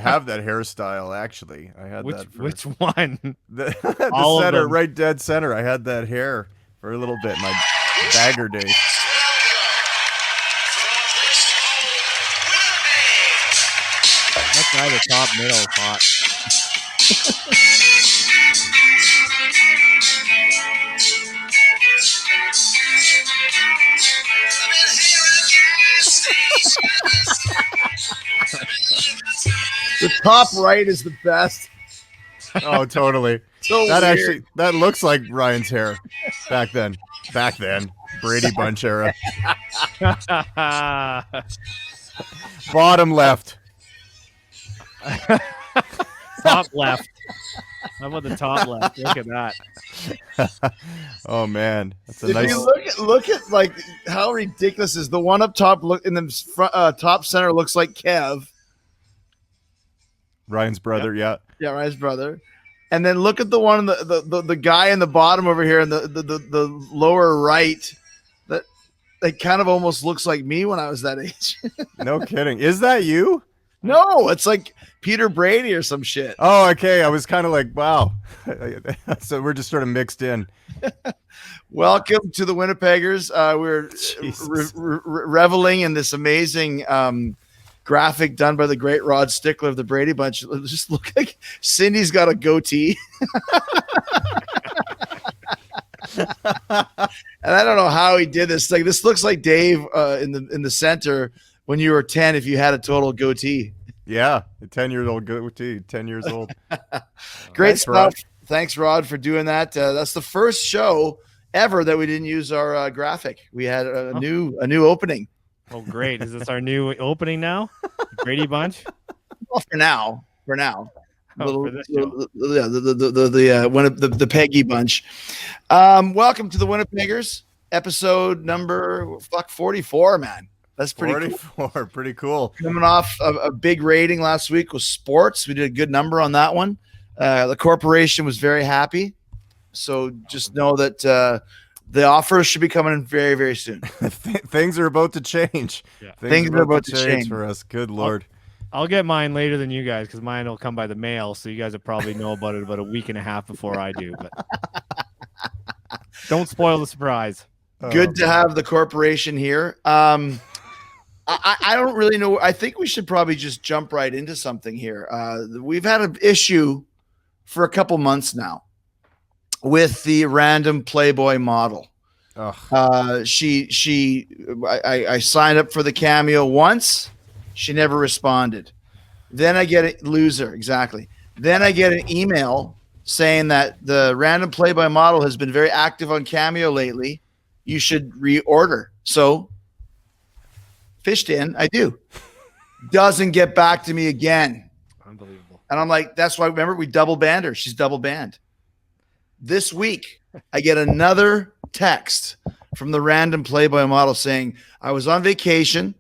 have that hairstyle, actually. I had that for which one? the All of center, them. right dead center. I had that hair for a little bit, my bagger days. That's either top, middle, hot. The top right is the best. Oh, totally. So that weird. actually that looks like Ryan's hair back then. Back then, Brady Bunch era. Bottom left. Top left. How about the top left? Look at that. Oh man, that's a If nice. you look at like how ridiculous is the one up top. Look in the front, top center looks like Kev. Ryan's brother, yeah. Yeah, Ryan's brother. And then look at the one, the guy in the bottom over here in the lower right. That kind of almost looks like me when I was that age. No kidding. Is that you? No, it's like Peter Brady or some shit. Oh, okay. I was kind of like, wow. So we're just sort of mixed in. Welcome to the Winnipeggers. We're reveling in this amazing graphic done by the great Rod Stickler of the Brady Bunch. It just look like Cindy's got a goatee. And I don't know how he did this. Like this looks like Dave in the center when you were 10 if you had a total goatee. Yeah, a 10-year-old goatee, 10 years old. Great Thanks, stuff. Rod. Thanks, Rod, for doing that. That's the first show ever that we didn't use our graphic. We had a new opening. Oh, great. Is this our new opening now? Brady Bunch? Well, for now. Oh, for this show. The Peggi Bunch. Welcome to the Winnipeggers, episode number 44, man. That's pretty 44, cool. Pretty cool. Coming off a big rating last week with sports. We did a good number on that one. The corporation was very happy. So just know that the offers should be coming in very, very soon. Things are about to change. Yeah. Things are about to change for us. Good Lord. I'll get mine later than you guys because mine will come by the mail. So you guys will probably know about it about a week and a half before I do. But don't spoil the surprise. Good to have the corporation here. I don't really know. I think we should probably just jump right into something here. We've had an issue for a couple months now with the random Playboy model. I signed up for the cameo once. She never responded. Then I get a loser. Exactly. Then I get an email saying that the random Playboy model has been very active on Cameo lately. You should reorder. So fished in. I do. Doesn't get back to me again. Unbelievable. And I'm like, that's why, remember, we double banned her. She's double banned. This week, I get another text from the random Playboy model saying, I was on vacation.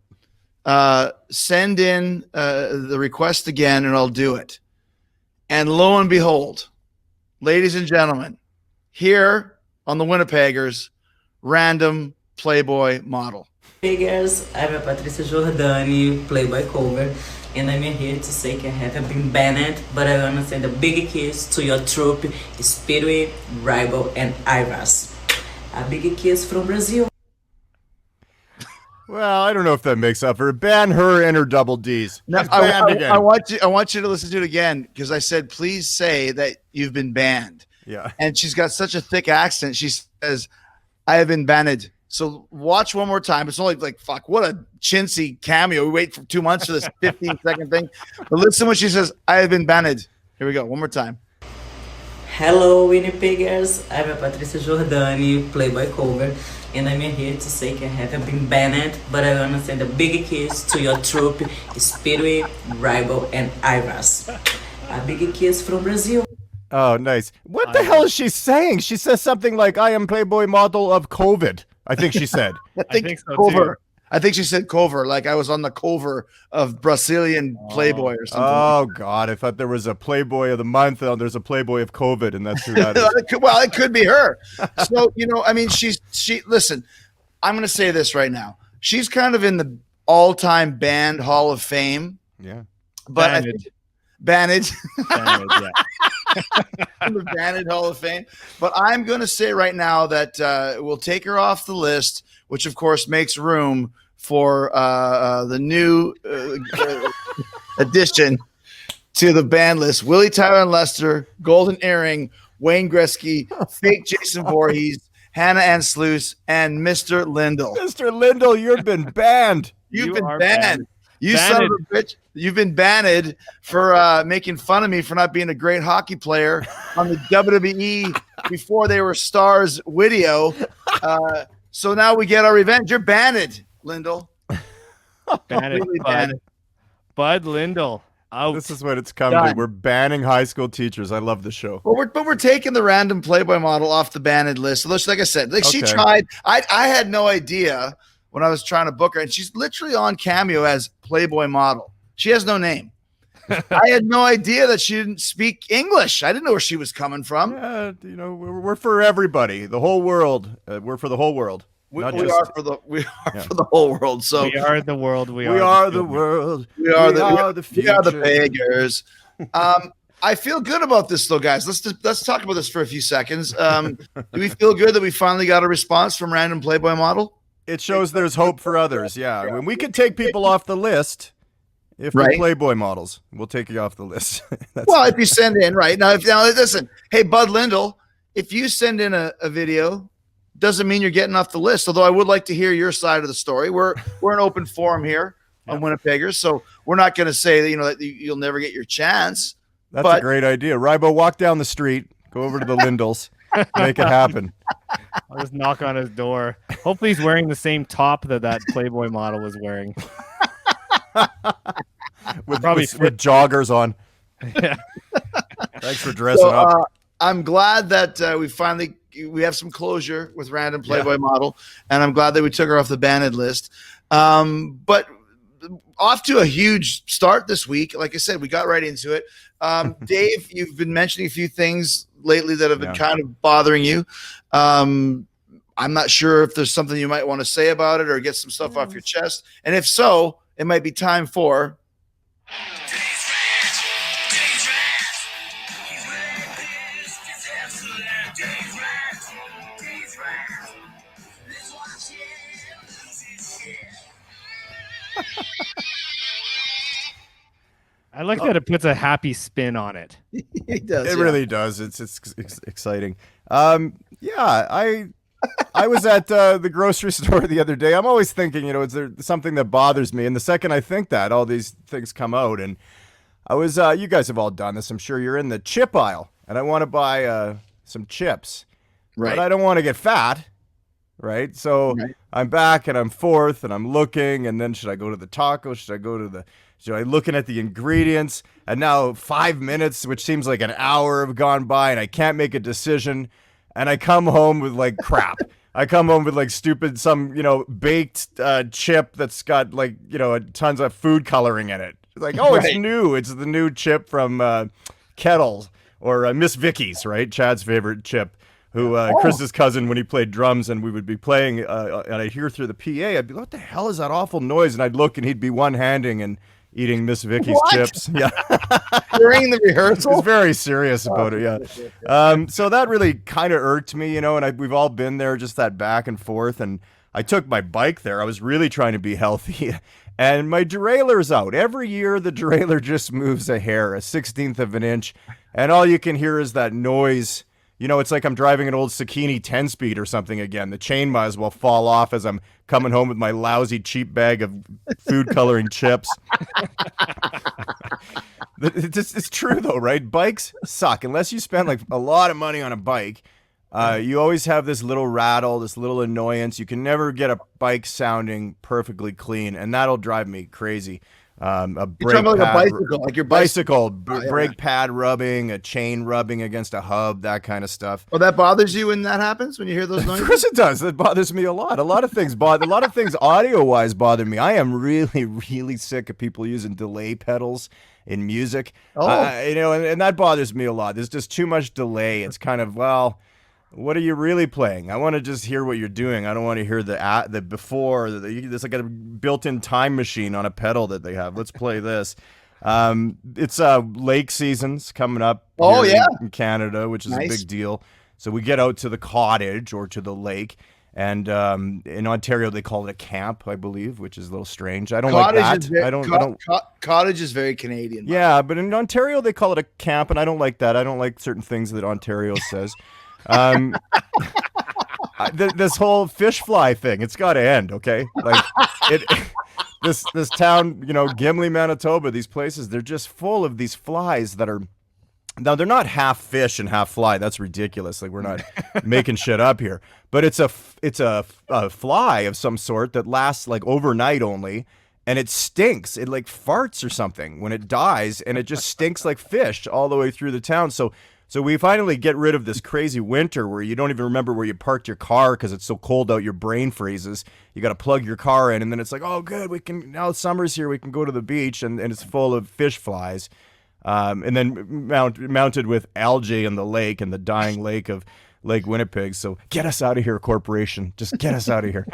Send in the request again and I'll do it. And lo and behold, ladies and gentlemen, here on the Winnipeggers, random Playboy model. Hey guys, I'm Patrícia Jordani, Playboy cover, and I'm here to say that I have been banned, but I want to send a big kiss to your troupe, Speedway, Rybo, and Iras. A big kiss from Brazil. Well, I don't know if that makes up for it. Ban her and her double Ds. No, I want you to listen to it again because I said, please say that you've been banned. Yeah. And she's got such a thick accent. She says, I have been banned. So watch one more time. It's only like, fuck, what a chintzy cameo. We wait for 2 months for this 15-second thing. But listen when she says, I have been banned. Here we go. One more time. Hello, Winnipeggers. I'm Patrícia Jordani, Playboy cover, and I'm here to say that I have been banned, but I want to send a big kiss to your troupe, Speedway, Rybo, and Iras. A big kiss from Brazil. Oh, nice. What the hell is she saying? She says something like, I am Playboy model of COVID. I think she said. I think so cover. too. I think she said cover, like I was on the cover of Brazilian Playboy or something. Oh, God. I thought there was a Playboy of the month. And there's a Playboy of COVID, and that's who that is. Well, it could be her. So, I mean, listen, I'm going to say this right now. She's kind of in the all-time band Hall of Fame. Yeah. But Ban-ned. Ban-ned, yeah. The Ban-ned Hall of Fame. But I'm going to say right now that we'll take her off the list, which of course makes room for the new addition to the ban list: Willie Tyler and Lester, Golden Earring, Wayne Gretzky, fake Jason Voorhees, Hannah Ann Sluice, and Mr. Lindell. Mr. Lindell, you've been banned. You've been banned. You son of a bitch. You've been banned for making fun of me for not being a great hockey player on the WWE before they were stars video. So now we get our revenge. You're banned, Lindell. Ban-ned, Really Bud. banned. Bud Lindell. Out. This is what it's come to. Done. We're banning high school teachers. I love the show. But we're taking the random Playboy model off the banned list. So like I said, she Okay. tried. I had no idea when I was trying to book her, and she's literally on Cameo as Playboy model. She has no name. I had no idea that she didn't speak English. I didn't know where she was coming from. Yeah, you know, we're for everybody, the whole world. We're for the whole world. We Not are just- for the for the whole world. So We are the world. we are the children. world. we are the future. we are the Peggers. I feel good about this though, guys. Let's talk about this for a few seconds. Do we feel good that we finally got a response from random Playboy model? It shows there's hope for others. Yeah, I mean, we could take people off the list if Right. they're Playboy models. We'll take you off the list. That's Well, if you send in right now, listen, hey Bud Lindell, if you send in a video, doesn't mean you're getting off the list. Although I would like to hear your side of the story. We're an open forum here on Winnipeggers, so we're not going to say that that you'll never get your chance. That's But- a great idea. Rybo, walk down the street, go over to the Lindells, make it happen. I'll just knock on his door. Hopefully, he's wearing the same top that Playboy model was wearing. With, Probably with joggers on. Yeah. Thanks for dressing up. So I'm glad that we have some closure with random Playboy model, and I'm glad that we took her off the banned list. But off to a huge start this week. Like I said, we got right into it. Dave, you've been mentioning a few things lately that have been kind of bothering you. I'm not sure if there's something you might want to say about it or get some stuff off your chest. And if so, it might be time for I like that it puts a happy spin on it. it does. It really does. It's exciting. I was at the grocery store the other day. I'm always thinking, is there something that bothers me? And the second I think that, all these things come out. And I was, you guys have all done this. I'm sure you're in the chip aisle, and I want to buy some chips, Right. but I don't want to get fat, right? So I'm back and I'm forth and I'm looking, and then should I go to the taco? Should I looking at the ingredients? And now 5 minutes, which seems like an hour, have gone by, and I can't make a decision. And I come home with like crap. I come home with like stupid, baked chip that's got tons of food coloring in it. It's like, oh, it's new. It's the new chip from Kettles or Miss Vickies, right? Chad's favorite chip. Who Chris's cousin, when he played drums and we would be playing, and I'd hear through the PA, I'd be, what the hell is that awful noise? And I'd look, and he'd be one-handing and eating Miss Vickies chips. Yeah, during the rehearsal. he's very serious about it. Yeah, so that really kind of irked me, and we've all been there, just that back and forth. And I took my bike there. I was really trying to be healthy, and my derailleur's out. Every year, the derailleur just moves a hair, a 1/16 of an inch, and all you can hear is that noise. It's like I'm driving an old Sakini 10-speed or something again. The chain might as well fall off as I'm coming home with my lousy, cheap bag of food coloring chips. It's true, though, right? Bikes suck. Unless you spend like a lot of money on a bike, you always have this little rattle, this little annoyance. You can never get a bike sounding perfectly clean, and that'll drive me crazy. A brake You're talking about like a pad, bicycle, like your bicycle. brake pad rubbing, a chain rubbing against a hub, that kind of stuff. Oh, that bothers you when that happens, when you hear those Of noises? course it does. It bothers me a lot. A lot of things audio-wise bother me. I am really, really sick of people using delay pedals in music. Oh. And that bothers me a lot. There's just too much delay. It's kind of, what are you really playing? I want to just hear what you're doing. I don't want to hear the before. There's like a built-in time machine on a pedal that they have. Let's play this. It's lake season's coming up. Oh, here yeah. in Canada, which is Nice. a big deal. So we get out to the cottage or to the lake, and in Ontario they call it a camp, I believe, which is a little strange. I don't like that. I don't. Cottage is very Canadian. Yeah, but in Ontario they call it a camp, and I don't like that. I don't like certain things that Ontario says. This whole fish fly thing, it's got to end, okay? Like this town, Gimli, Manitoba, these places, they're just full of these flies that are. Now, they're not half fish and half fly. That's ridiculous. Like, we're not making shit up here. But it's a fly of some sort that lasts like overnight only, and it stinks. It like farts or something when it dies, and it just stinks like fish all the way through the town. So we finally get rid of this crazy winter where you don't even remember where you parked your car because it's so cold out, your brain freezes. You got to plug your car in, and then it's like, oh, good, now summer's here, we can go to the beach, and it's full of fish flies. And then mounted with algae in the lake and the dying lake of Lake Winnipeg. So get us out of here, corporation. Just get us out of here.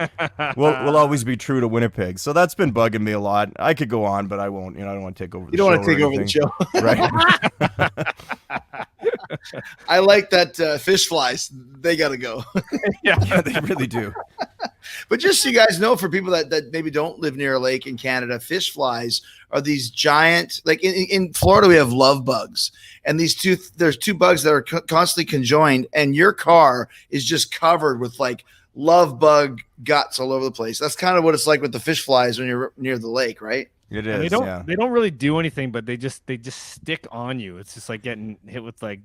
We'll always be true to Winnipeg. So that's been bugging me a lot. I could go on, but I won't. I don't want to take over the show. You don't want to take over the show. Right. I like that fish flies. They got to go. Yeah, they really do. But just so you guys know, for people that maybe don't live near a lake in Canada, fish flies are these giant, like in Florida, we have love bugs. And there's two bugs that are constantly conjoined, and your car is just covered with like love bug guts all over the place. That's kind of what it's like with the fish flies when you're near the lake, right? It And is. they don't really do anything, but they just stick on you. It's just like getting hit with like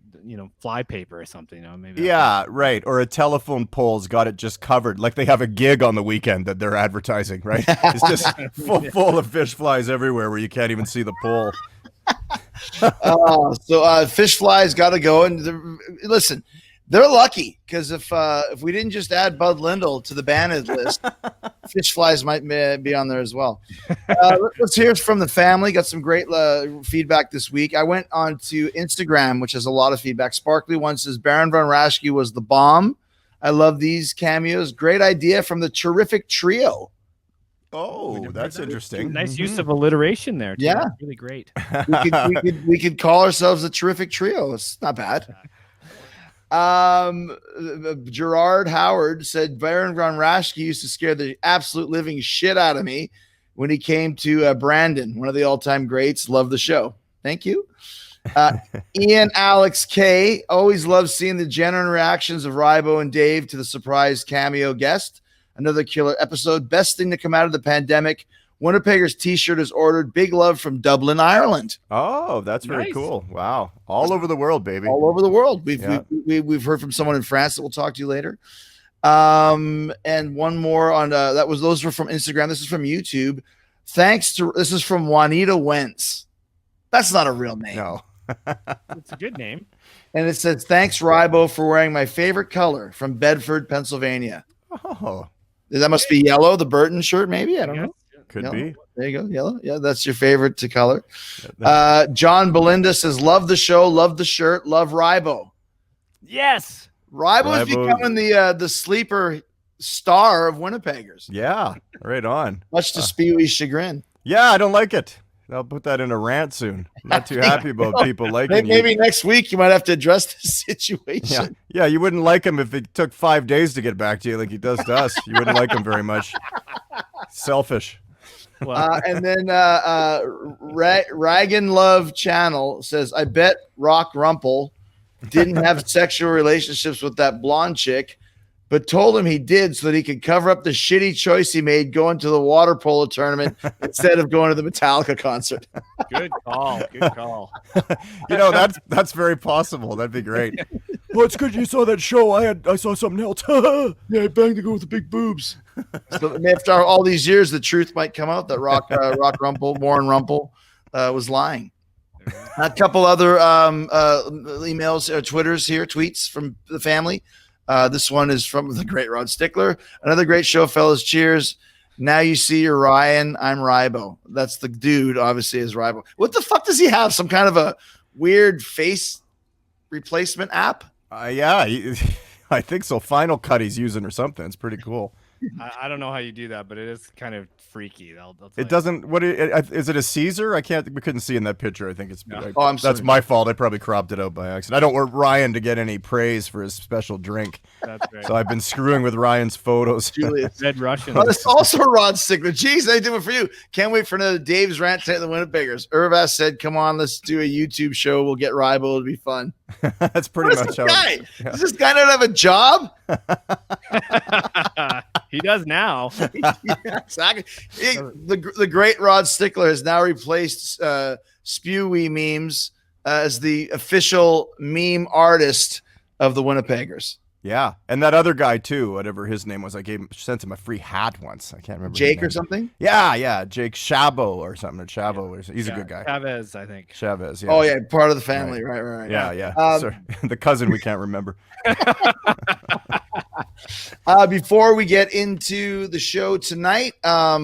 fly paper or something. Maybe. Yeah, right. Or a telephone pole's got it just covered, like they have a gig on the weekend that they're advertising. Right? It's just full of fish flies everywhere where you can't even see the pole. So fish flies got to go. And listen, they're lucky because if we didn't just add Bud Lindell to the Ban-ned list, fish flies might be on there as well. Let's hear from the family. Got some great feedback this week. I went on to Instagram, which has a lot of feedback. Sparkly one says, Baron Von Raschke was the bomb. I love these cameos. Great idea from the terrific trio. Oh, that's interesting. Nice use of alliteration there. Too. Yeah. Really great. We could call ourselves the terrific trio. It's not bad. Gerard Howard said Baron Von Raschke used to scare the absolute living shit out of me when he came to Brandon, one of the all-time greats. Love the show. Thank you. Ian Alex K always loves seeing the genuine reactions of Rybo and Dave to the surprise cameo guest. Another killer episode. Best thing to come out of the pandemic. Winnipeggers t-shirt is ordered. Big love from Dublin, Ireland. Oh, that's very Nice. Cool. Wow. All over the world, baby. All over the world. We've heard from someone in France that we'll talk to you later. And one more on those were from Instagram. This is from YouTube. This is from Juanita Wentz. That's not a real name. No. It's a good name. And it says, thanks, Rybo, for wearing my favorite color from Bedford, Pennsylvania. Oh, That must be yellow, the Burton shirt, maybe. I don't know. could Yellow. be. There you go. Yellow. Yeah, that's your favorite color. John Belinda says, love the show, love the shirt, love Rybo. Yes. Rybo is becoming the sleeper star of Winnipeggers, Yeah, right on. much to Speewy's chagrin. Yeah, I don't like it. I'll put that in a rant soon. Not too happy about people liking Maybe you. next week you might have to address this situation. Yeah, you wouldn't like him if it took 5 days to get back to you like he does to us. You wouldn't like him very much. Selfish. Well, And then Ragan Love Channel says, I bet Rock Rumpel didn't have sexual relationships with that blonde chick, but told him he did so that he could cover up the shitty choice he made going to the water polo tournament instead of going to the Metallica concert. good call. Good call. That's very possible. That'd be great. Well, it's good you saw that show. I saw something else. Yeah, I banged the girl with the big boobs. So after all these years, the truth might come out that Rock Rumpel, Warren Rumpel, was lying. A couple other emails, tweets from the family. This one is from the great Rod Stickler. Another great show, fellas. Cheers. Now you see you're Ryan. I'm Rybo. That's the dude, obviously, is Rybo. What the fuck does he have? Some kind of a weird face replacement app? Yeah, I think so. Final Cut he's using or something. It's pretty cool. I don't know how you do that, but it is kind of freaky. I'll tell It you. doesn't. Is it a Caesar? We couldn't see in that picture. I think it's. No. I'm that's sorry. my fault. I probably cropped it out by accident. I don't want Ryan to get any praise for his special drink, That's right. so I've been screwing with Ryan's photos. Julius. Red Russian. Oh, that's also Ron Stickler. Jeez, I do it for you. Can't wait for another Dave's rant tonight at the Winnipeggers. Irvas said, "Come on, let's do a YouTube show. We'll get Rybo. It'll be fun." That's pretty What much is this how. guy? Does this guy not have a job? He does now. Yeah, exactly. The great Rod Stickler has now replaced Spewy Memes as the official meme artist of the Winnipeggers. Yeah, and that other guy too, whatever his name was, sent him a free hat once. I can't remember. his Jake name. or something? Yeah, Jake Shabo or something. Or Chavo. He's a good guy. Chavez, I think. Chavez. Yeah. Oh, yeah, part of the family. Right. Yeah. Sorry. The cousin we can't remember. Before we get into the show tonight,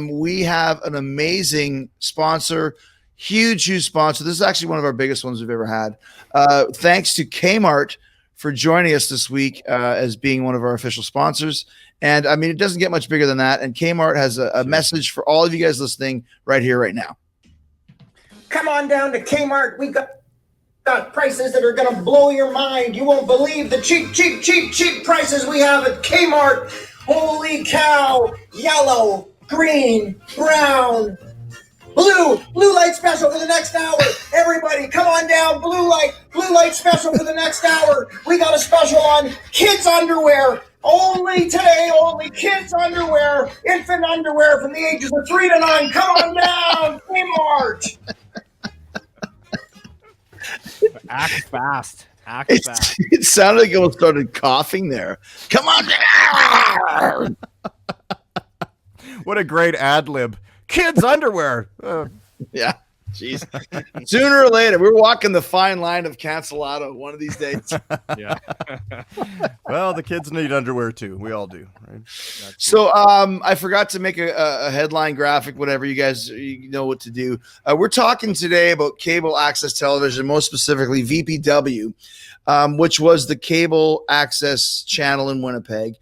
we have an amazing sponsor, huge sponsor. This is actually one of our biggest ones we've ever had. Thanks to K-Mart for joining us this week as being one of our official sponsors. And I mean, it doesn't get much bigger than that. And K-Mart has a message for all of you guys listening right here, right now. Come on down to Kmart. We've got prices that are going to blow your mind. You won't believe the cheap prices we have at Kmart. Holy cow. Yellow, green, brown, blue light special for the next hour. Everybody, come on down. Blue light special for the next hour. We got a special on kids underwear. Only today, only kids underwear, infant underwear from the ages of 3 to 9. Come on down, Kmart. Act fast. It sounded like it started coughing there. Come on down. What a great ad lib. Kids underwear. Yeah. Jeez. Sooner or later, we're walking the fine line of cancelado one of these days. Yeah. Well, the kids need underwear too. We all do, right? So I forgot to make a headline graphic, whatever. You know what to do. We're talking today about cable access television, most specifically VPW, which was the cable access channel in Winnipeg.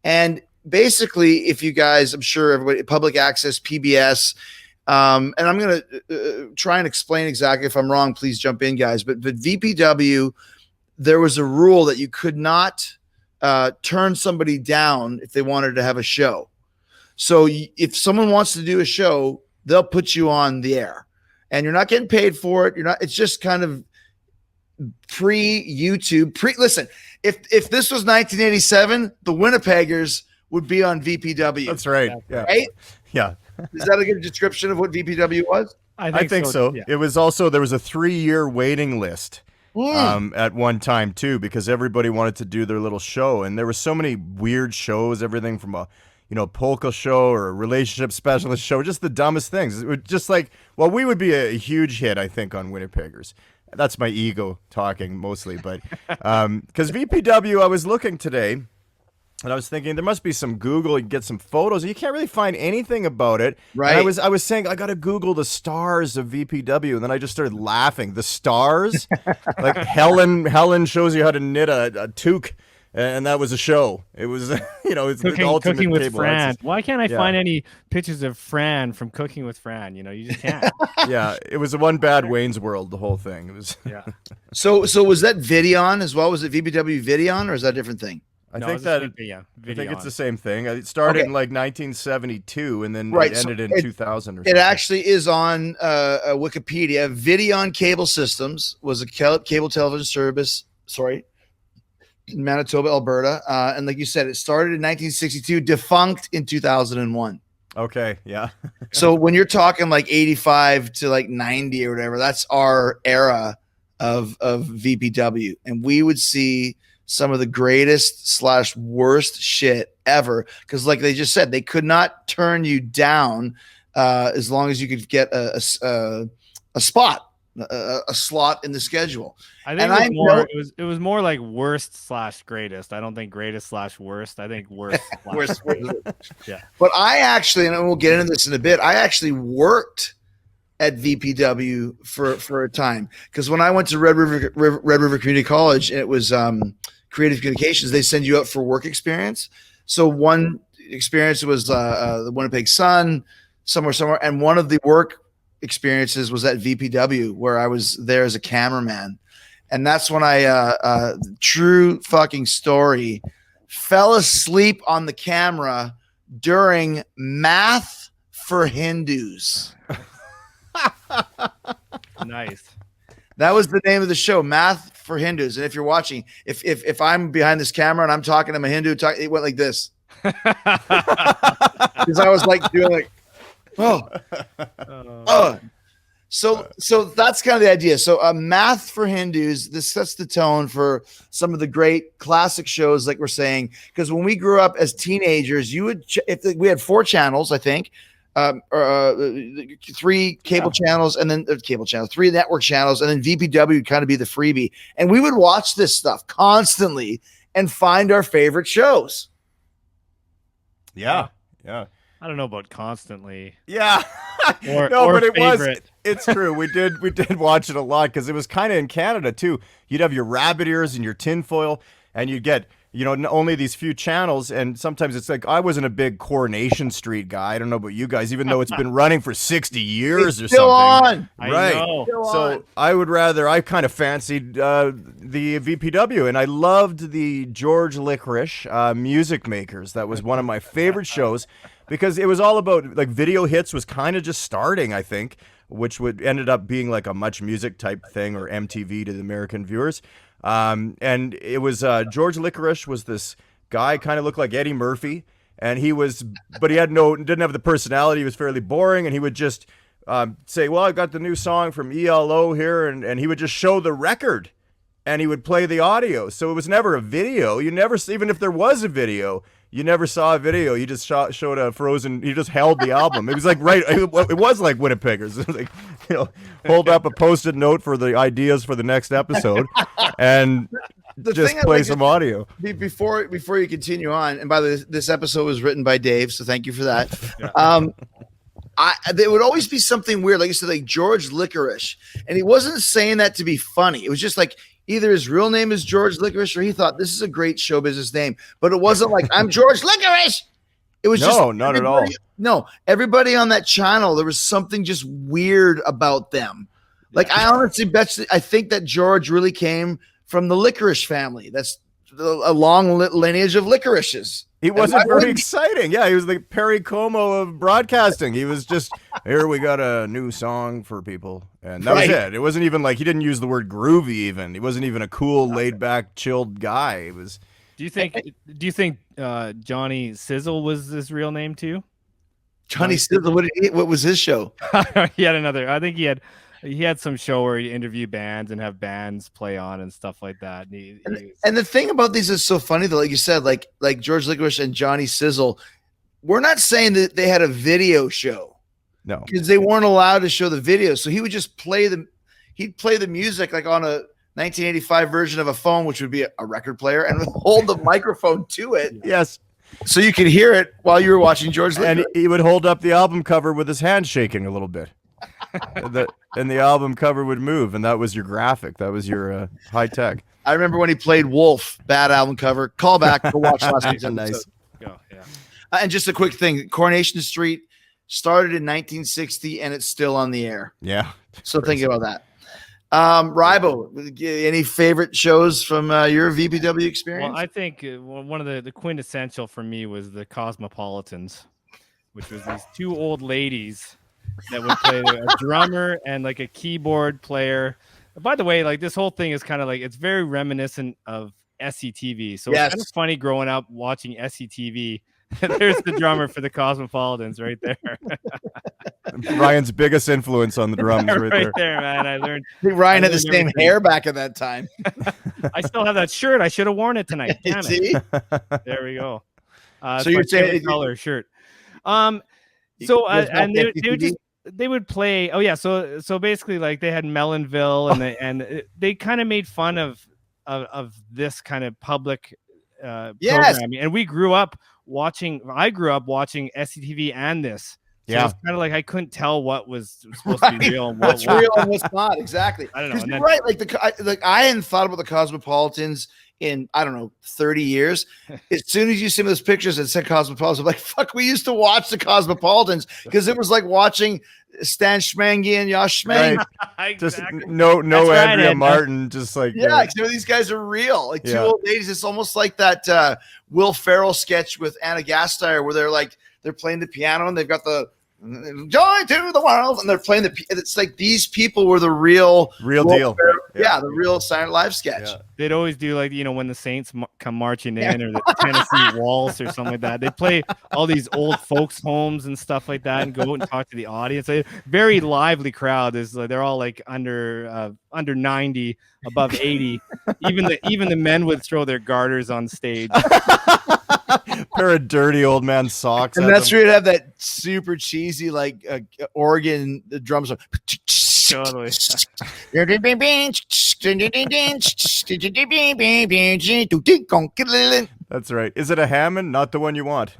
And basically, if you guys, I'm sure everybody, public access, PBS, and I'm going to try and explain exactly. If I'm wrong, please jump in, guys. But VPW, there was a rule that you could not turn somebody down if they wanted to have a show. So if someone wants to do a show, they'll put you on the air, and you're not getting paid for it. It's just kind of pre-YouTube. Listen, if this was 1987, the Winnipeggers would be on VPW. That's right. Yeah. Right? Yeah. Is that a good description of what VPW was? I think so. Yeah. It was also, there was a 3-year waiting list at one time too, because everybody wanted to do their little show. And there were so many weird shows, everything from a polka show or a relationship specialist show, just the dumbest things. It was just like, well, we would be a huge hit, I think, on Winnipeggers. That's my ego talking mostly, but because VPW, I was looking today, and I was thinking there must be some Google, you can get some photos. You can't really find anything about it. Right. And I was saying I got to Google the stars of VPW, and then I just started laughing. The stars, like Helen shows you how to knit a toque, and that was a show. It was it's the ultimate cooking with cable Fran. access. Why can't I find any pictures of Fran from Cooking with Fran? You just can't. Yeah, it was one bad Wayne's World. The whole thing. It was. Yeah. So was that Videon as well? Was it VPW Videon, or is that a different thing? I think it's the same thing. It started in like 1972, and then it ended in 2000 or something. It actually is on Wikipedia. Videon Cable Systems was a cable television service, in Manitoba, Alberta. And like you said, it started in 1962, defunct in 2001. Okay, yeah. So when you're talking like 85 to like 90 or whatever, that's our era of VPW. And we would see some of the greatest / worst shit ever. Because like they just said, they could not turn you down as long as you could get a spot, a slot in the schedule. I think it was more like worst / greatest. I don't think greatest / worst. I think worst. Worst. Yeah. But I actually, and we'll get into this in a bit, I actually worked at VPW for a time. Because when I went to Red River Community College, and it was creative communications, they send you out for work experience. So one experience was the Winnipeg Sun, somewhere. And one of the work experiences was at VPW, where I was there as a cameraman. And that's when I, true fucking story, fell asleep on the camera during Math for Hindus. Nice. That was the name of the show, Math for Hindus. And if you're watching, if I'm behind this camera and I'm talking to a Hindu, it went like this. Because I was like doing like, So that's kind of the idea. So Math for Hindus, this sets the tone for some of the great classic shows, like we're saying. Because when we grew up as teenagers, you would we had 4 channels, I think, 3 cable channels, and then 3 network channels, and then VPW would kind of be the freebie. And we would watch this stuff constantly and find our favorite shows. Yeah. I don't know about constantly. Yeah. Or but it favorite. it's true. We did watch it a lot because it was kind of in Canada too. You'd have your rabbit ears and your tinfoil, and you'd get, only these few channels. And sometimes it's like, I wasn't a big Coronation Street guy. I don't know about you guys, even though it's been running for 60 years or still something. On. Right. I know. So I kind of fancied the VPW, and I loved the George Licorice Music Makers. That was one of my favorite shows. Because it was all about, like, Video Hits was kind of just starting, I think, which ended up being like a Much Music type thing, or MTV to the American viewers. And it was George Licorice was this guy, kind of looked like Eddie Murphy, and but he didn't have the personality. He was fairly boring, and he would just say, well, I got the new song from ELO here, and he would just show the record, and he would play the audio. So it was never a video. You never, even if there was a video, you never saw a video. You just showed a frozen. You just held the album. It was like it was like Winnipeggers. It was like, hold up a post-it note for the ideas for the next episode, and just play some audio. Before you continue on, and by the way, this episode was written by Dave, so thank you for that. There would always be something weird, like you said, like George Licorice, and he wasn't saying that to be funny. It was just like, either his real name is George Licorice, or he thought this is a great show business name. But it wasn't like, I'm George Licorice. It was not at all. No, everybody on that channel, there was something just weird about them. Like, I honestly I think that George really came from the Licorice family. That's a long lineage of licorices. He wasn't very exciting. Yeah, he was the Perry Como of broadcasting. He was just, here we got a new song for people. And that was it. It wasn't even like, he didn't use the word groovy even. He wasn't even a cool, laid back, chilled guy. It was. Do you think Johnny Sizzle was his real name too? Johnny Sizzle, what was his show? He had another, I think he had some show where he interviewed bands and have bands play on and stuff like that. And the thing about these is so funny, though, like you said, like George Licorice and Johnny Sizzle, we're not saying that they had a video show. No. Because they weren't allowed to show the video. So he would just play the music like on a 1985 version of a phone, which would be a record player, and hold the microphone to it. Yes. So you could hear it while you were watching George Licorice. And he would hold up the album cover with his hand shaking a little bit. And the album cover would move, and that was your graphic. That was your high tech. I remember when he played Wolf, bad album cover. Call back to watch last week's episode. Nice. Oh, yeah. And just a quick thing: Coronation Street started in 1960, and it's still on the air. Yeah. So think about that. Rybo, any favorite shows from your VPW experience? Well, I think one of the quintessential for me was the Cosmopolitans, which was these 2 old ladies that would play a drummer and like a keyboard player. By the way, like this whole thing is kind of like, it's very reminiscent of SCTV. So it's kind of funny growing up watching SCTV. There's the drummer for the Cosmopolitans right there. Ryan's biggest influence on the drums right there, man. I learned. I think Ryan had the same hair back at that time. I still have that shirt. I should have worn it tonight. Damn it. There we go. So you're saying color shirt. And they would play. Oh yeah. So basically, like they had Melonville, and they kind of made fun of this kind of public programming. And we grew up watching. I grew up watching SCTV and this. So it's kind of like I couldn't tell what was supposed to be real and what's real and what's not. Exactly. I don't know. You're right. Like I hadn't thought about the Cosmopolitans in, I don't know, 30 years. As soon as you see those pictures that said Cosmopolitans, I'm like, fuck, we used to watch the Cosmopolitans because it was like watching Stan Schmangy and Josh Schmang. Right. Exactly. Just no That's right, Andrea Ed. Martin, just like Yeah, because these guys are real. Like two Yeah. old ladies. It's almost like that Will Ferrell sketch with Anna Gasteyer where they're playing the piano and they've got the joy to the world and they're playing it's like these people were the real real Will deal. Ferrell- Yeah. the real Silent Live sketch. Yeah. They'd always do like, when the Saints come marching in or the Tennessee Waltz or something like that. They play all these old folks homes and stuff like that and go out and talk to the audience. Very lively crowd. They're all like under 90, above 80. Even the men would throw their garters on stage. Pair of dirty old man socks. And at that's them. where you'd have that super cheesy like organ, the drums are Totally. That's right. Is it a Hammond? Not the one you want.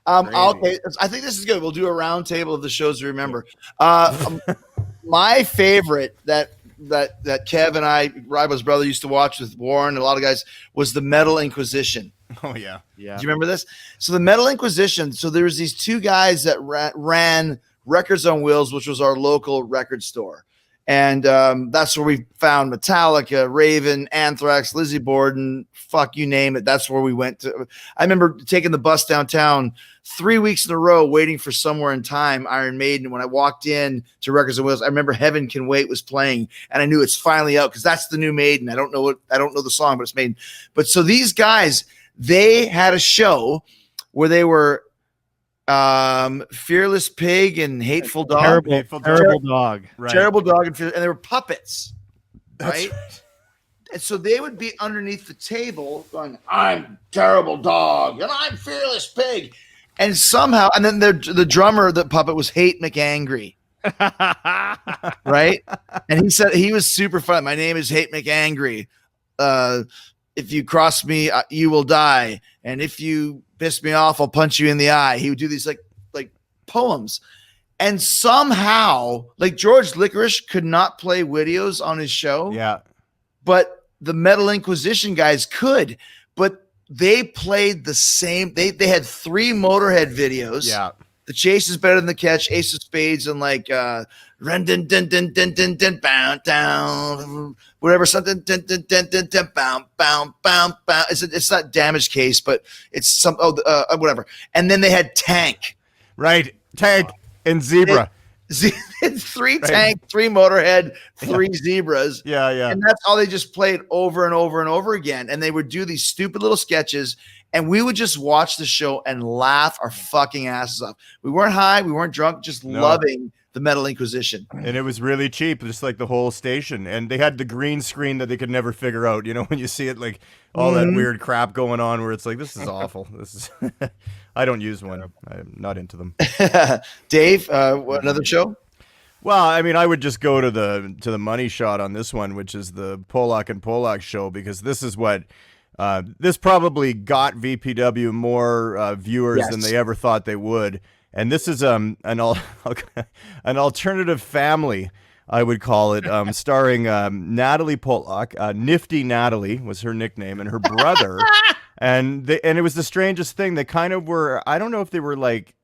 Okay, I think this is good. We'll do a round table of the shows to remember. My favorite that Kev and I, Rybo's brother, used to watch with Warren and a lot of guys was the Metal Inquisition. Oh yeah. Yeah. Do you remember this? So the Metal Inquisition. So there was these two guys that ran Records on Wheels, which was our local record store. And that's where we found Metallica, Raven, Anthrax, Lizzie Borden, fuck you name it. That's where we went to. I remember taking the bus downtown 3 weeks in a row, waiting for Somewhere in Time, Iron Maiden. When I walked in to Records on Wheels, I remember Heaven Can Wait was playing, and I knew it's finally out because that's the new Maiden. I don't know the song, but it's Maiden. But so these guys, they had a show where they were Fearless Pig and Hateful Dog. Terrible dog. Right. Terrible Dog and they were puppets, That's right? And so they would be underneath the table going, I'm Terrible Dog and I'm Fearless Pig. And somehow, and then the drummer, the puppet was Hate McAngry, right? And he said he was super fun. My name is Hate McAngry. If you cross me, you will die. And if you piss me off, I'll punch you in the eye. He would do these like poems. And somehow, like George Licorice could not play videos on his show. Yeah. But the Metal Inquisition guys could. But they played the same. They had 3 Motorhead videos. Yeah. The Chase is Better Than the Catch, Ace of Spades, and like Ren dun dun dun dun dun dun bound down, whatever, something dun dun dun dun dun bound bound bound bound. It's not Damage Case, but it's some whatever. And then they had Tank, Right. Tank and Zebra. 3 Tank, 3 Motorhead, 3 Zebras. Yeah. Yeah. And that's all they just played over and over and over again. And they would do these stupid little sketches, and we would just watch the show and laugh our fucking asses off. We weren't high, we weren't drunk, just loving the Metal Inquisition. And it was really cheap, just like the whole station. And they had the green screen that they could never figure out. You know, when you see it, like all that weird crap going on where it's like, this is awful. This is, I don't use one. I'm not into them. Dave, another show? Well, I mean, I would just go to the money shot on this one, which is the Pollock and Pollock Show, because this is what this probably got VPW more viewers than they ever thought they would. And this is an alternative family, I would call it, starring Natalie Pollock. Nifty Natalie was her nickname, and her brother. and it was the strangest thing. They kind of were, I don't know if they were like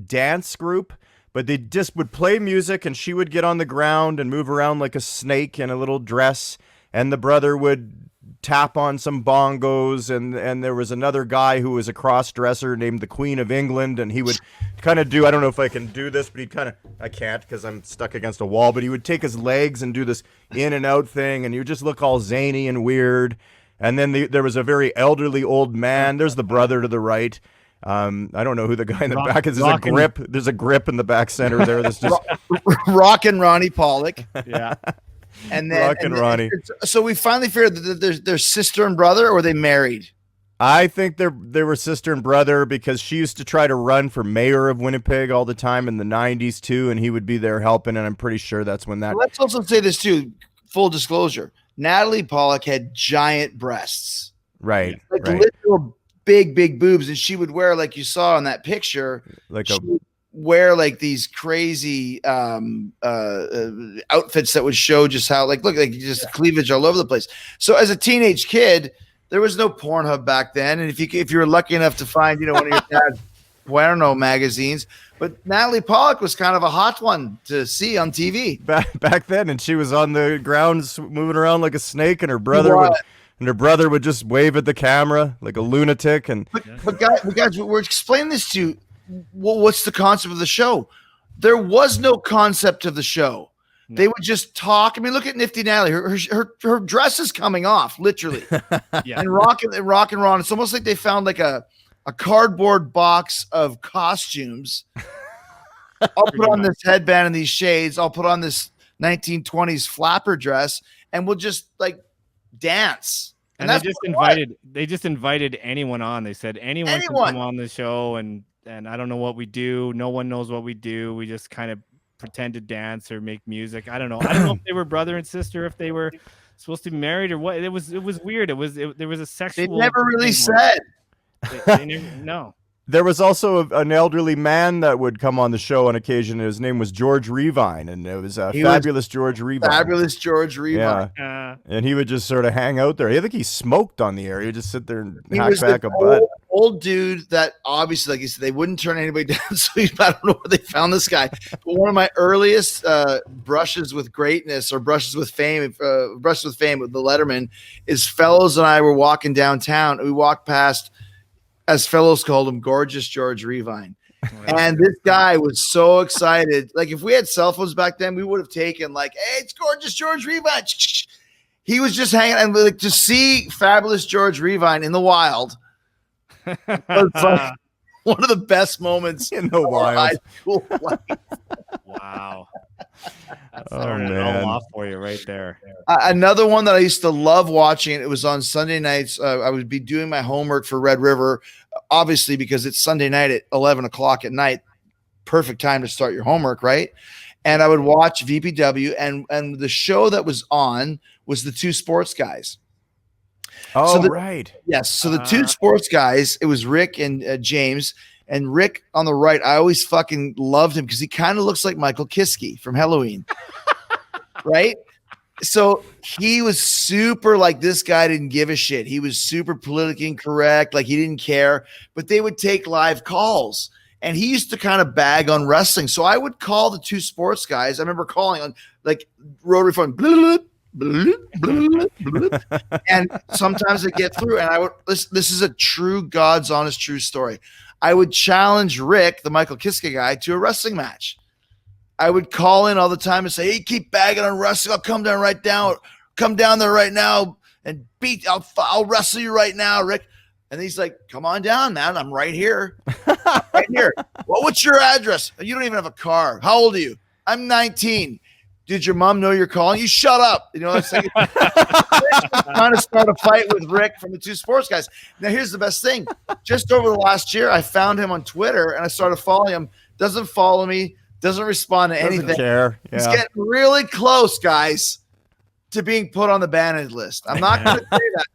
dance group, but they just would play music, and she would get on the ground and move around like a snake in a little dress, and the brother would tap on some bongos, and there was another guy who was a cross-dresser named the Queen of England, and he would kind of do, I don't know if I can do this, but he'd kind of, I can't because I'm stuck against a wall, but he would take his legs and do this in and out thing, and he would just look all zany and weird. And then there was a very elderly old man. There's the brother to the right. I don't know who the guy in the back is. There's a grip. There's a grip in the back center there. That's just Rockin Ronnie Pollock. Yeah. And then, Rockin' Ronnie. So we finally figured that they're sister and brother, or were they married? I think they were sister and brother, because she used to try to run for mayor of Winnipeg all the time in the 90s too, and he would be there helping, and I'm pretty sure that's when that... Well, let's also say this too, full disclosure. Natalie Pollock had giant breasts. Right, like right. literal big boobs, and she would wear, like you saw in that picture, Like she a... would wear like these crazy outfits that would show just how look like just cleavage all over the place. So as a teenage kid, there was no Pornhub back then, and if you were lucky enough to find one of your dad's porno magazines, but Natalie Pollock was kind of a hot one to see on TV back then, and she was on the ground moving around like a snake, and her brother would just wave at the camera like a lunatic. And but guys, we're explaining this to you. Well, what's the concept of the show? There was no concept of the show. No. They would just talk. I mean, look at Nifty Natalie. Her dress is coming off, literally. Yeah. And Rockin Ron. It's almost like they found like a cardboard box of costumes. I'll put on this headband and these shades. I'll put on this 1920s flapper dress, and we'll just like dance. And they just invited anyone on. They said anyone can come on the show, and I don't know what we do. No one knows what we do. We just kind of pretend to dance or make music. I don't know. I don't know if they were brother and sister, if they were supposed to be married or what. It was weird. There was a sexual. They never really said. They never, no. There was also an elderly man that would come on the show on occasion. His name was George Revine, and it was George Revine. Fabulous George Revine. Yeah. And he would just sort of hang out there. I think he smoked on the air. He'd just sit there and hack back a butt. Old dude that obviously, like you said, they wouldn't turn anybody down. So I don't know where they found this guy. But one of my earliest brushes with greatness or brushes with fame with the Letterman is Fellows and I were walking downtown. We walked past, as Fellows called him, gorgeous George Revine. And this guy was so excited. Like if we had cell phones back then, we would have taken like, hey, it's gorgeous George Revine. He was just hanging, and like to see fabulous George Revine in the wild was like one of the best moments in the wild. Wow. That started it all off for you right there. Another one that I used to love watching, it was on Sunday nights. I would be doing my homework for Red River, obviously because it's Sunday night at 11 o'clock at night. Perfect time to start your homework, right? And I would watch VPW, and the show that was on was the Two Sports Guys. Oh, right. Yes. So the Two Sports Guys, it was Rick and James. And Rick on the right, I always fucking loved him because he kind of looks like Michael Kiske from Halloween. Right? So he was super like, this guy didn't give a shit. He was super politically incorrect. Like he didn't care. But they would take live calls. And he used to kind of bag on wrestling. So I would call the Two Sports Guys. I remember calling on like rotary phone. Blah, blah, blah, blah, and sometimes I get through. And I would, this is a true, God's honest, true story. I would challenge Rick, the Michael Kiske guy, to a wrestling match. I would call in all the time and say, hey, keep bagging on wrestling. I'll come down there right now and I'll wrestle you right now, Rick. And he's like, come on down, man. I'm right here. Right here. Well, what's your address? You don't even have a car. How old are you? I'm 19. Did your mom know you're calling? You shut up. You know what I'm saying? Trying to start a fight with Rick from the Two Sports Guys. Now, here's the best thing. Just over the last year, I found him on Twitter and I started following him. Doesn't follow me. Doesn't respond to anything. Doesn't care. Yeah. He's getting really close, guys, to being put on the Ban-ned list. I'm not going to say that,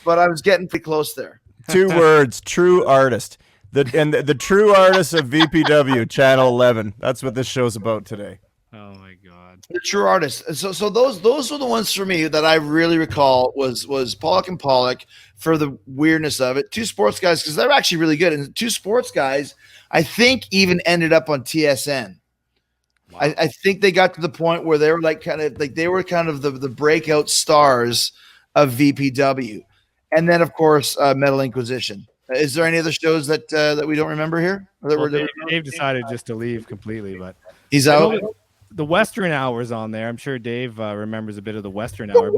but I was getting pretty close there. 2 words, true artist. The true artist of VPW, Channel 11. That's what this show's about today. Oh my God. The true artist. And so those were the ones for me that I really recall was Pollock and Pollock for the weirdness of it. Two Sports Guys, because they're actually really good. And the Two Sports Guys, I think, even ended up on TSN. Wow. I think they got to the point where they were kind of the breakout stars of VPW. And then, of course, Metal Inquisition. Is there any other shows that we don't remember here? Dave decided just to leave completely, but he's out. The Western Hour's on there. I'm sure Dave remembers a bit of the Western Hour.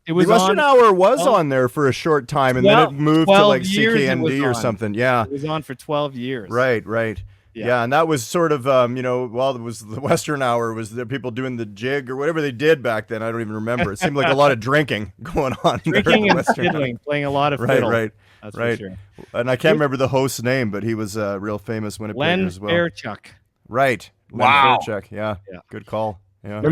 The Western Hour was on there for a short time, and then it moved to like CKND or something. Yeah, it was on for 12 years. Right. Yeah, and that was sort of, it was the Western Hour, was the people doing the jig or whatever they did back then. I don't even remember. It seemed like a lot of drinking going on. Drinking and fiddling, playing a lot of fiddle. Right. That's right. for sure. And I can't remember the host's name, but he was a real famous Winnipegger as well. Len Fairchuck. Right. Wow. Len Fairchuck. Yeah. Good call. Yeah.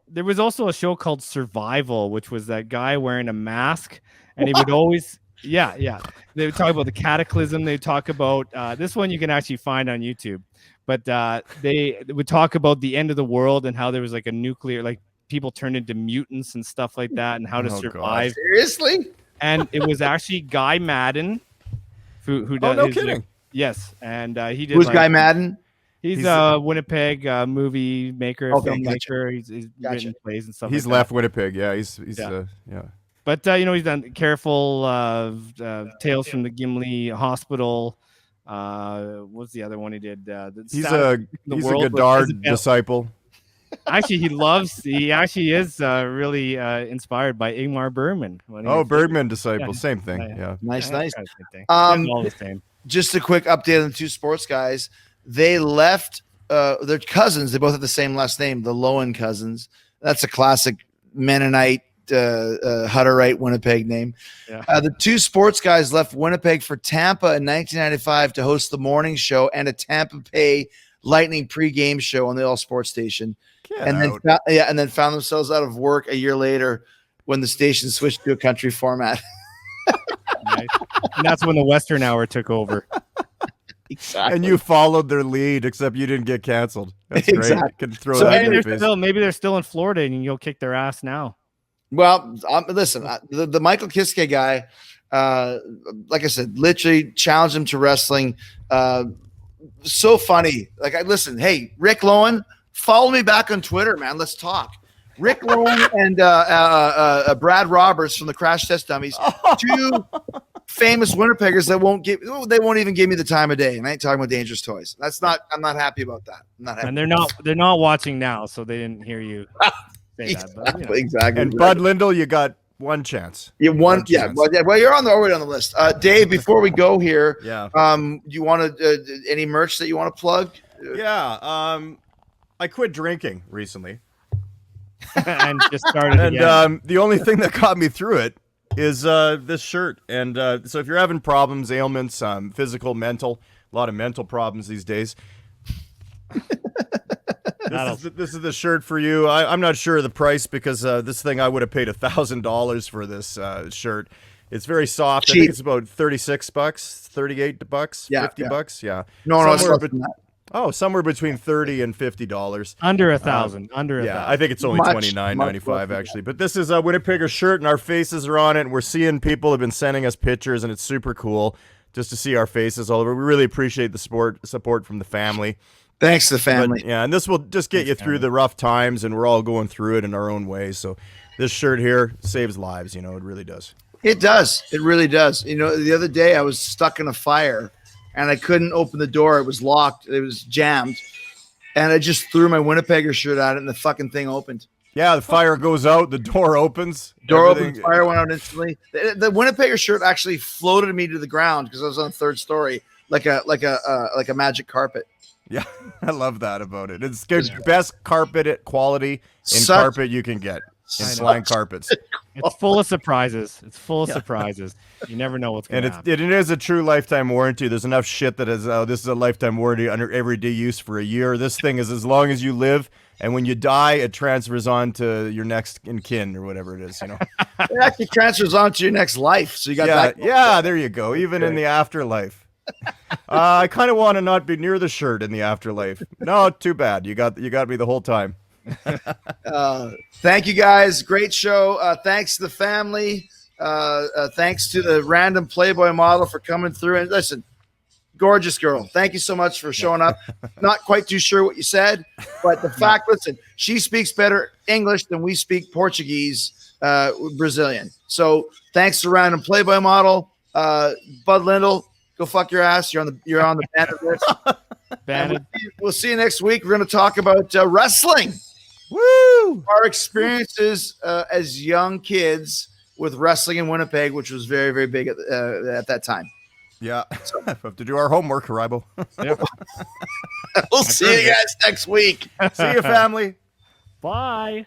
There was also a show called Survival, which was that guy wearing a mask, and he would always Yeah. They would talk about the cataclysm. They talk about this one you can actually find on YouTube, but they would talk about the end of the world and how there was like a nuclear, like people turned into mutants and stuff like that, and how to survive. God. Seriously? And it was actually Guy Madden who does. Oh, no kidding. Yes, and he did. Who's Guy Madden? He's a Winnipeg movie maker, filmmaker. Gotcha. He's written plays and stuff. He's like left that. Winnipeg. Yeah, he's Yeah. yeah. But he's done Careful, Tales from the Gimli Hospital. What's the other one he did? He's a Godard disciple. Actually, he actually is really inspired by Ingmar Bergman. Bergman disciple, same thing. Yeah. Nice. All the same. Just a quick update on the two sports guys. They left their cousins. They both have the same last name, the Lowen cousins. That's a classic Mennonite, Hutterite Winnipeg name. Yeah. The two sports guys left Winnipeg for Tampa in 1995 to host the morning show and a Tampa Bay Lightning pregame show on the All Sports station. And then found themselves out of work a year later when the station switched to a country format. Nice. And that's when the Western Hour took over. Exactly. And you followed their lead, except you didn't get canceled. That's Exactly. great. Can throw So that in maybe your they're face. still in Florida and you'll kick their ass now. Well, listen, the Michael Kiske guy, like I said, literally challenged him to wrestling. So funny. Listen, hey, Rick Lowen, follow me back on Twitter, man. Let's talk. Rick Lowen and Brad Roberts from the Crash Test Dummies, two famous Winnipeggers that won't even give me the time of day. And I ain't talking about Dangerous Toys. I'm not happy about that. I'm not happy. And they're not watching now, so they didn't hear you say that. But, Exactly. And Bud Lindell, you got one chance. Well, you're already on the list. Dave, before we go here, Yeah. you want to any merch that you want to plug? Yeah. I quit drinking recently. and just started And again. the only thing that got me through it is this shirt. And so if you're having problems, ailments, physical, mental, a lot of mental problems these days, this is the shirt for you. I'm not sure of the price because this thing I would have paid $1,000 for this shirt. It's very soft. Cheap. I think it's about $36, $38, $50. Yeah. No, it's Somewhere less than that. somewhere between $30 and $50. Under $1,000. Yeah, I think it's only $29.95 actually. But this is a Winnipegger shirt, and our faces are on it. And we're seeing people have been sending us pictures, and it's super cool just to see our faces all over. We really appreciate the support from the family. Thanks to the family. But, yeah, and this will just get you through the rough times, and we're all going through it in our own way. So this shirt here saves lives. It really does. It does. It really does. The other day I was stuck in a fire and I couldn't open the door. It was locked. It was jammed. And I just threw my Winnipegger shirt at it and the fucking thing opened. Yeah, the fire goes out, the door opens. Door opened, fire went out instantly. The Winnipegger shirt actually floated me to the ground because I was on the third story, like a magic carpet. Yeah, I love that about it. It's good, best carpet quality in carpet you can get. In flying carpets. It's full of surprises. You never know what's going to happen. And it is a true lifetime warranty. There's enough shit that is, this is a lifetime warranty under everyday use for a year. This thing is as long as you live, and when you die, it transfers on to your next in kin or whatever it is, It actually transfers on to your next life. So you got that. Yeah, there you go. Even in the afterlife. I kind of want to not be near the shirt in the afterlife. No, too bad. You got me the whole time. Thank you guys. Great show. Thanks to the family. Thanks to the random Playboy model for coming through. And listen, gorgeous girl. Thank you so much for showing up. Not quite too sure what you said, but the fact, listen, she speaks better English than we speak Portuguese, Brazilian. So thanks to random Playboy model. Bud Lindell, go fuck your ass. You're on the Ban-ned list. Ban-ned. We'll see you next week. We're going to talk about wrestling. Woo! Our experiences as young kids with wrestling in Winnipeg, which was very, very big at that time. Yeah. We have to do our homework, Rybo. We'll see you guys next week. See you, family. Bye.